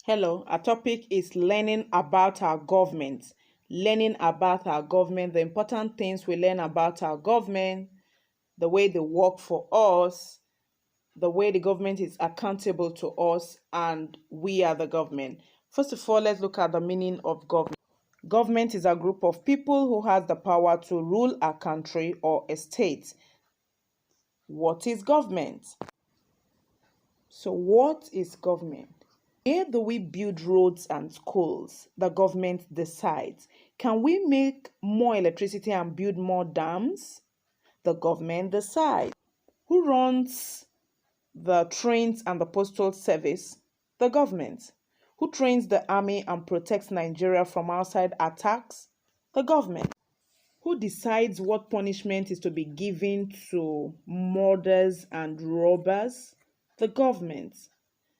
Hello, our topic is learning about our government. Learning about our government, the important things we learn about our government, the way they work for us, the way the government is accountable to us, and we are the government. First of all, let's look at the meaning of government. Government is a group of people who has the power to rule a country or a state. What is government? So, what is government? Where do we build roads and schools? The government decides. Can we make more electricity and build more dams? The government decides. Who runs the trains and the postal service? The government. Who trains the army and protects Nigeria from outside attacks? The government. Who decides what punishment is to be given to murderers and robbers? The government.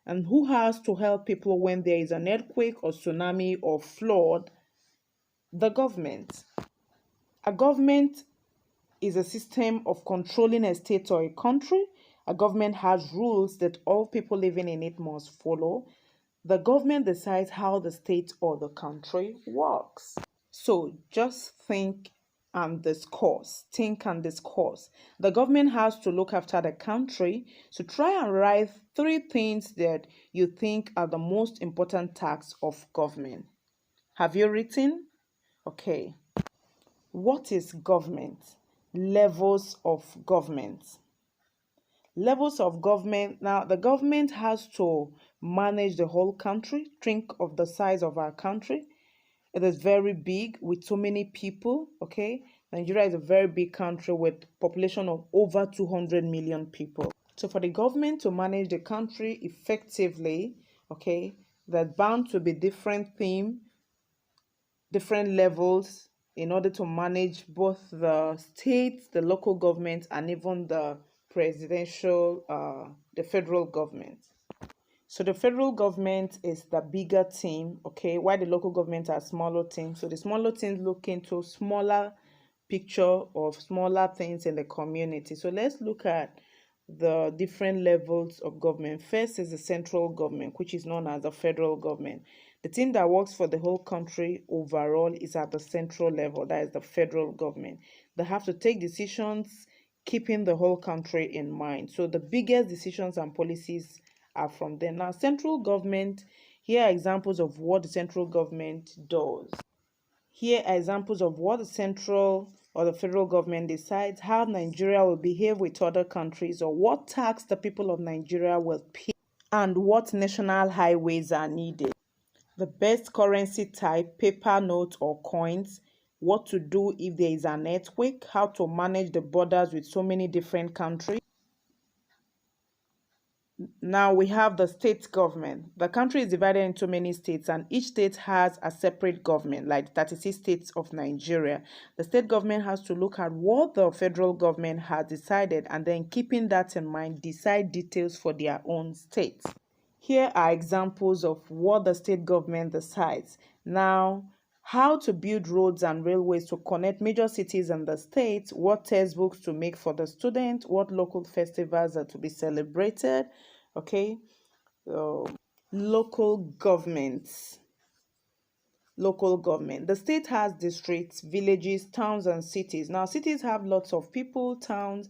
And who has to help people when there is an earthquake or tsunami or flood? The government. A government is a system of controlling a state or a country. A government has rules that all people living in it must follow. The government decides how the state or the country works. So just think and discourse. Think and discourse. The government has to look after the country. So try and write 3 things that you think are the most important tasks of government. Have you written? Okay. What is government? Levels of government. Levels of government. Now, the government has to manage the whole country. Think of the size of our country. It is very big with so many people. Okay, Nigeria is a very big country with population of over 200 million people. So for the government to manage the country effectively, okay, there's bound to be different theme, different levels in order to manage both the states, the local government, and even the presidential, the federal government. So the federal government is the bigger team, okay, while the local government are smaller teams. So the smaller teams look into smaller picture of smaller things in the community. So let's look at the different levels of government. First is the central government, which is known as the federal government. The team that works for the whole country overall is at the central level, that is the federal government. They have to take decisions keeping the whole country in mind. So the biggest decisions and policies are from there. Now, central government, here are examples of what the central government does. Here are examples of what the central or the federal government decides how Nigeria will behave with other countries, or what tax the people of Nigeria will pay, and what national highways are needed. The best currency type, paper notes or coins, what to do if there is an earthquake, how to manage the borders with so many different countries. Now we have the state government. The country is divided into many states, and each state has a separate government, like 36 states of Nigeria. The state government has to look at what the federal government has decided, and then keeping that in mind, decide details for their own states. Here are examples of what the state government decides. Now, how to build roads and railways to connect major cities in the state, what textbooks to make for the student, what local festivals are to be celebrated. Okay, so local governments. Local government. The state has districts, villages, towns, and cities. Now, cities have lots of people, towns,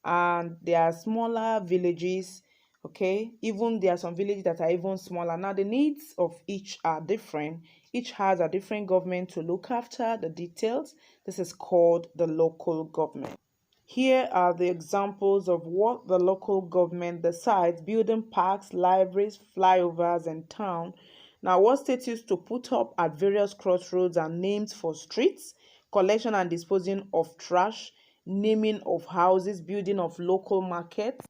and there are smaller villages. Okay, even there are some villages that are even smaller. Now, the needs of each are different. Each has a different government to look after the details. This is called the local government. Here are the examples of what the local government decides: building parks, libraries, flyovers, and town. Now, what states used to put up at various crossroads are names for streets, collection and disposing of trash, naming of houses, building of local markets.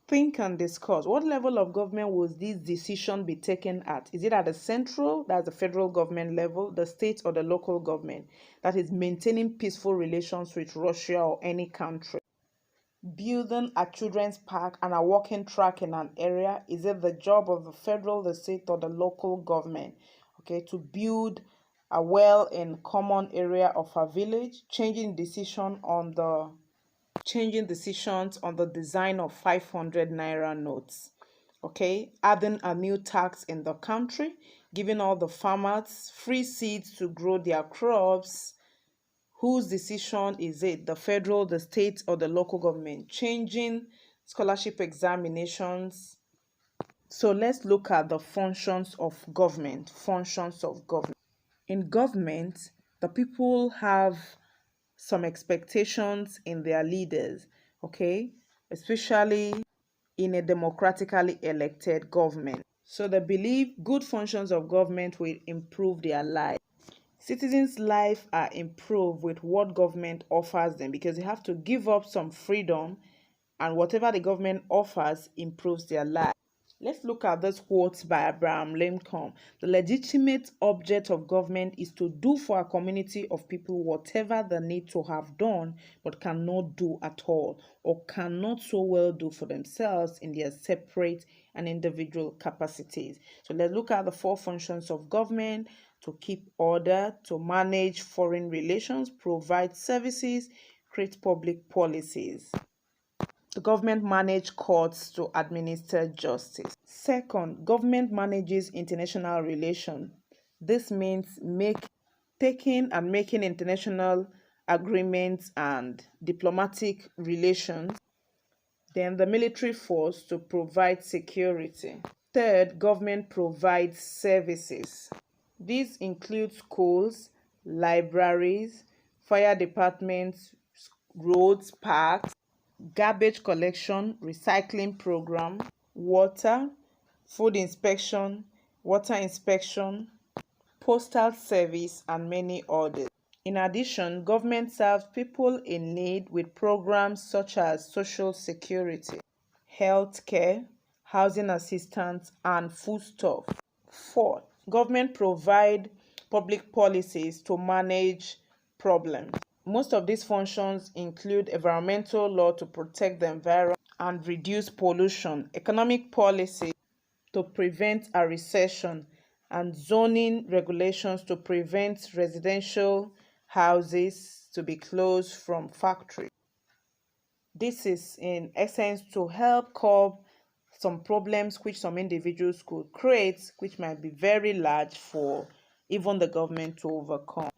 Think and discuss. What level of government will this decision be taken at? Is it at the central, that's the federal government level, the state, or the local government that is maintaining peaceful relations with Russia or any country? Building a children's park and a walking track in an area, is it the job of the federal, the state, or the local government? Okay, to build a well in common area of a village, changing decisions on the design of 500 naira notes. okay, adding a new tax in the country, giving all the farmers free seeds to grow their crops. Whose decision is it? The federal, the state, or the local government? Changing scholarship examinations. So let's look at the functions of government. Functions of government. In government, the people have some expectations in their leaders, okay? Especially in a democratically elected government. So they believe good functions of government will improve their life. Citizens' lives are improved with what government offers them because they have to give up some freedom, and whatever the government offers improves their life. Let's look at this quote by Abraham Lincoln. The legitimate object of government is to do for a community of people whatever they need to have done but cannot do at all, or cannot so well do for themselves in their separate and individual capacities. So let's look at the four functions of government: to keep order, to manage foreign relations, provide services, create public policies. The government manages courts to administer justice. Second, government manages international relations. This means taking and making international agreements and diplomatic relations. Then the military force to provide security. Third, government provides services. These include schools, libraries, fire departments, roads, parks, garbage collection, recycling program, water, food inspection, water inspection, postal service, and many others. In addition, government serves people in need with programs such as social security, health care, housing assistance, and foodstuff. Fourth, government provide public policies to manage problems. Most of these functions include environmental law to protect the environment and reduce pollution, economic policy to prevent a recession, and zoning regulations to prevent residential houses to be closed from factories. This is in essence to help curb some problems which some individuals could create, which might be very large for even the government to overcome.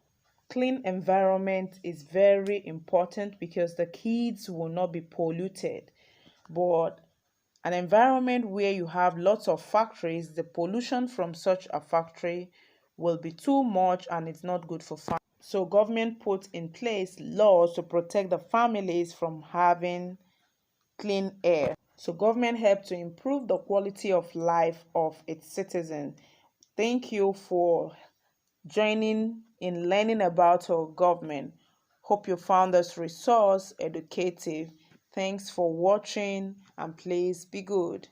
Clean environment is very important because the kids will not be polluted. But an environment where you have lots of factories, the pollution from such a factory will be too much and it's not good for families. So government puts in place laws to protect the families from having clean air. So government helps to improve the quality of life of its citizens. Thank you for joining in learning about our government. Hope you found this resource educative. Thanks for watching and please be good.